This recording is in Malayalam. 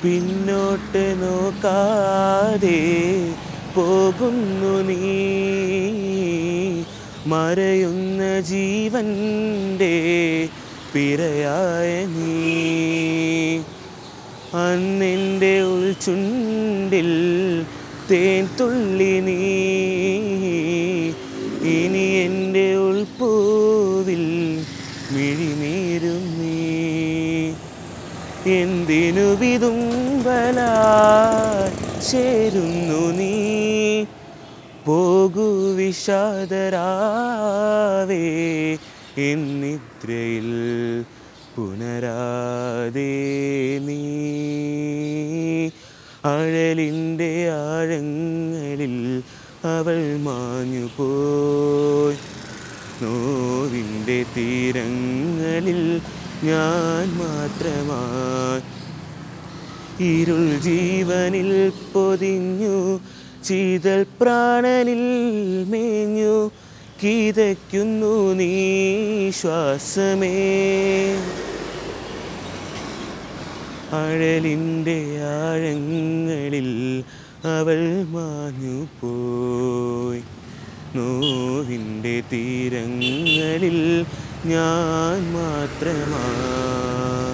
പിന്നോട്ട് നോക്കാതെ പോകുന്നു നീ മറയുന്ന ജീവൻ്റെ പിറയായ നീ അന്നെൻ്റെ ഉൾചുണ്ടിൽ തേൻ തുള്ളി നീ ഇനി എൻ്റെ ഉൾപ്പൂവിൽ മിഴിനീരും നീ എന്തിനു വിതുമ്പലായി ചേരുന്നു നീ പോകൂ വിഷാദരാവേ എന്നിദ്രയിൽ പുനരാതെ നീ അഴലിൻ്റെ ആഴങ്ങളിൽ അവൾ മാഞ്ഞുപോയി നോവിൻ്റെ തീരങ്ങളിൽ ഞാൻ മാത്രമായി ഇരുൾ ജീവനിൽ പൊതിഞ്ഞു ചീതൽ പ്രാണനിൽ മേഞ്ഞു കിതയ്ക്കുന്നു നീ ശ്വാസമേ അഴലിൻ്റെ ആഴങ്ങളിൽ അവൾ മാഞ്ഞുപോയി നോവിൻ്റെ തീരങ്ങളിൽ ഞാൻ മാത്രമായി